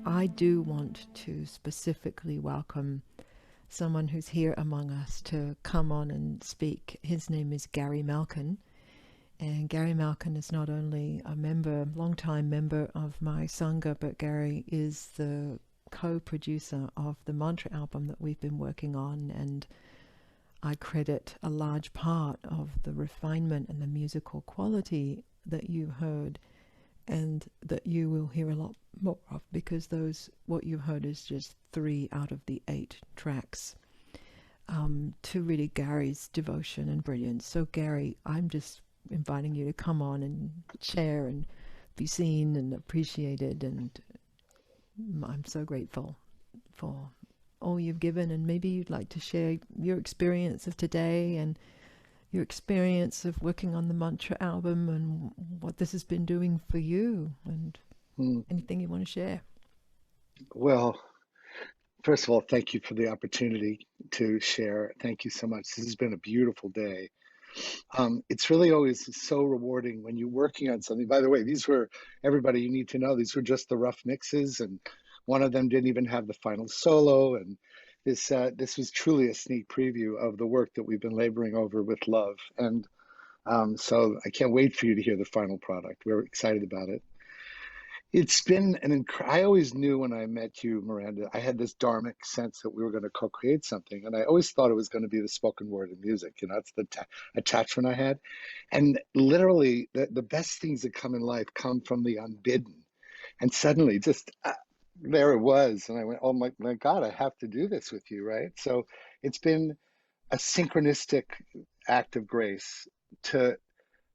I do want to specifically welcome someone who's here among us to come on and speak. His name is Gary Malkin. And Gary Malkin is not only a member, long-time member of my Sangha, but Gary is the co-producer of the mantra album that we've been working on. And I credit a large part of the refinement and the musical quality that you heard and that you will hear a lot more of, because what you heard is just 3 out of the 8 tracks, to really Gary's devotion and brilliance. So Gary, I'm just inviting you to come on and share and be seen and appreciated, and I'm so grateful for all you've given, and maybe you'd like to share your experience of today and your experience of working on the mantra album and what this has been doing for you, and Mm. anything you want to share. Well, first of all, thank you for the opportunity to share. Thank you so much. This has been a beautiful day. It's really always so rewarding when you're working on something. By the way, these were, everybody, you need to know, these were just the rough mixes, and one of them didn't even have the final solo. And this was truly a sneak preview of the work that we've been laboring over with love. And so I can't wait for you to hear the final product. We're excited about it. It's been I always knew when I met you, Miranda, I had this dharmic sense that we were going to co-create something. And I always thought it was going to be the spoken word and music. You know, that's the attachment I had. And literally, the best things that come in life come from the unbidden. And suddenly, just there it was. And I went, oh my God, I have to do this with you, right? So it's been a synchronistic act of grace to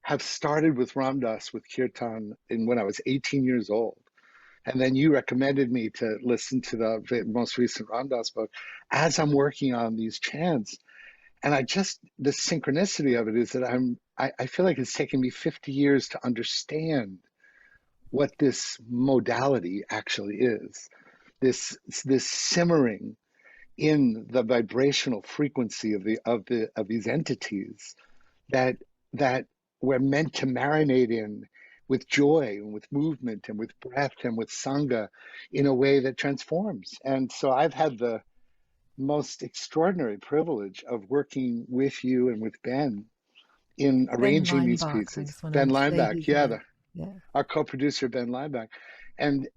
have started with Ram Dass with Kirtan when I was 18 years old. And then you recommended me to listen to the most recent Ram Dass book as I'm working on these chants. And the synchronicity of it is that I feel like it's taken me 50 years to understand what this modality actually is. This simmering in the vibrational frequency of these entities that that we're meant to marinate in with joy and with movement and with breath and with sangha in a way that transforms. And so I've had the most extraordinary privilege of working with you and with Ben in Ben arranging these Leinbach, I pieces. just want Ben to say Lineback, his yeah, name. Yeah. our co-producer Ben Lineback, and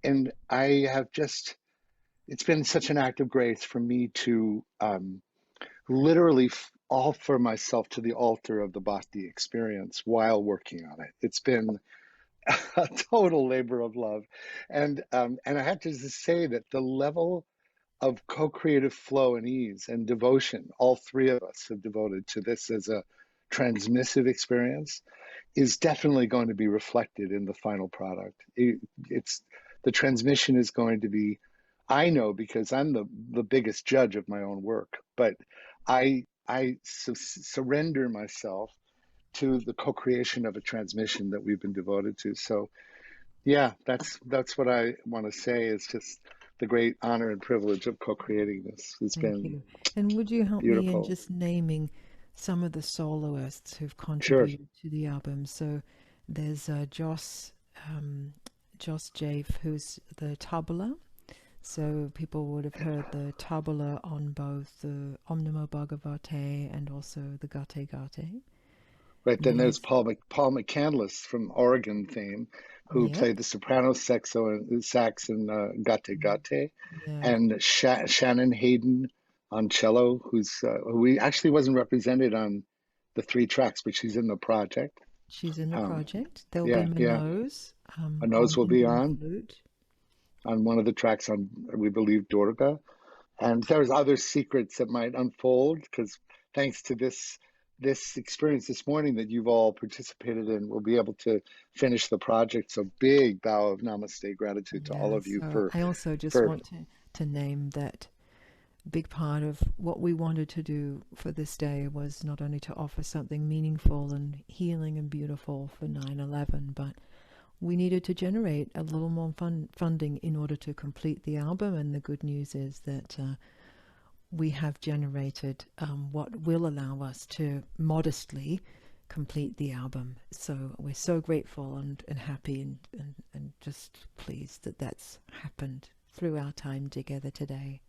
I have just, it's been such an act of grace for me to literally offer myself to the altar of the bhakti experience while working on it. It's been a total labor of love, and I have to just say that the level of co-creative flow and ease and devotion all three of us have devoted to this as a transmissive experience is definitely going to be reflected in the final product. It's the transmission is going to be, I know because I'm the biggest judge of my own work, but I surrender myself to the co-creation of a transmission that we've been devoted to. So yeah, that's what I want to say is just the great honor and privilege of co-creating this. It's Thank been you. And would you help me in beautiful. just naming some of the soloists who've Sure. contributed to the album? So there's Joss Jave, who's the tabla. So people would have heard the tabla on both the Om Namo Bhagavate and also the Gate Gate. Right, then there's There's, Paul McCandless from Oregon fame, who yep, played the soprano sax in Gate Gate, yeah, and Shannon Hayden on cello, who we actually wasn't represented on the 3 tracks, but she's in the project. she's in the Um, project. There'll be yeah, yeah. Manose A nose on will be Indian on flute. one of the tracks on, we believe, Durga. And there's other secrets that might unfold because thanks to this experience this morning that you've all participated in, we'll be able to finish the project. So big bow of namaste, gratitude to all Yeah, of you so I also just for want to name that big part of what we wanted to do for this day was not only to offer something meaningful and healing and beautiful for 9/11, but we needed to generate a little more funding in order to complete the album. And the good news is that we have generated what will allow us to modestly complete the album. So we're so grateful and happy and just pleased that that's happened. through our time together today.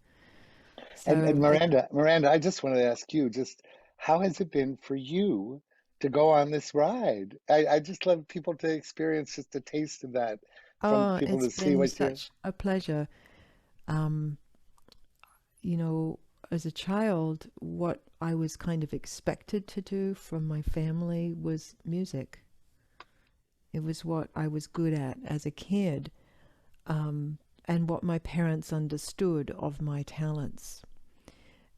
And So it, Miranda, I just wanted to ask you, just how has it been for you to go on this ride? I just love people to experience just a taste of that, from oh, people it's to see been what you. such a pleasure. Um, you know, as a child, what I was kind of expected to do from my family was music. It was what I was good at as a kid, and what my parents understood of my talents.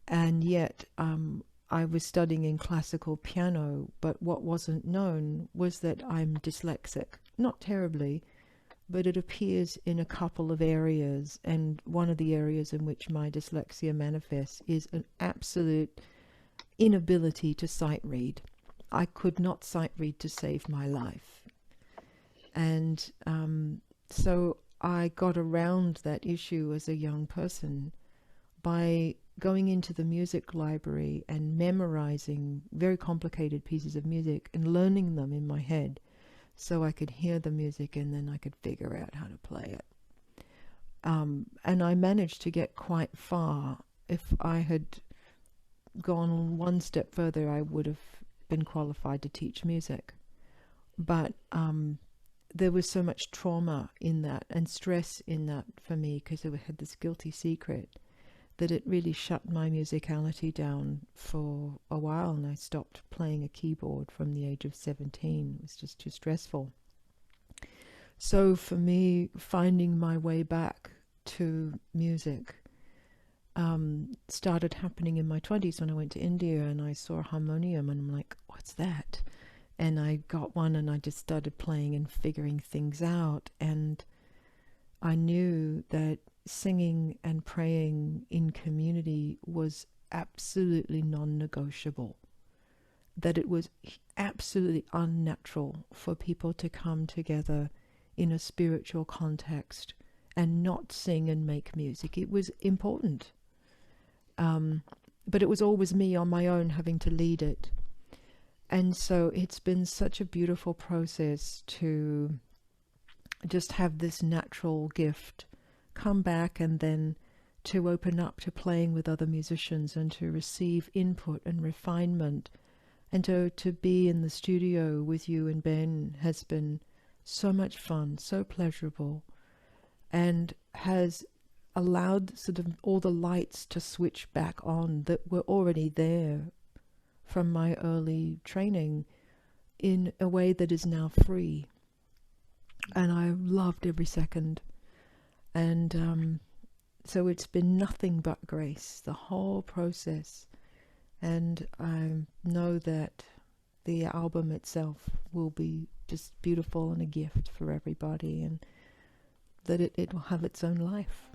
And yet, I was studying in classical piano, but what wasn't known was that I'm dyslexic. Not terribly, but it appears in a couple of areas, and one of the areas in which my dyslexia manifests is an absolute inability to sight read. I could not sight read to save my life. And so I got around that issue as a young person by going into the music library and memorizing very complicated pieces of music and learning them in my head so I could hear the music and then I could figure out how to play it. And I managed to get quite far. If I had gone one step further, I would have been qualified to teach music. But there was so much trauma in that and stress in that for me because I had this guilty secret that it really shut my musicality down for a while, and I stopped playing a keyboard from the age of 17. It was just too stressful. So for me, finding my way back to music started happening in my 20s when I went to India and I saw a harmonium and I'm like, what's that? And I got one and I just started playing and figuring things out. And I knew that singing and praying in community was absolutely non-negotiable, that it was absolutely unnatural for people to come together in a spiritual context and not sing and make music. It was important. But it was always me on my own having to lead it. And so it's been such a beautiful process to just have this natural gift come back and then to open up to playing with other musicians and to receive input and refinement and to be in the studio with you and Ben has been so much fun, so pleasurable, and has allowed sort of all the lights to switch back on that were already there from my early training in a way that is now free. And I loved every second. And so it's been nothing but grace, the whole process. And I know that the album itself will be just beautiful and a gift for everybody, and that it will have its own life.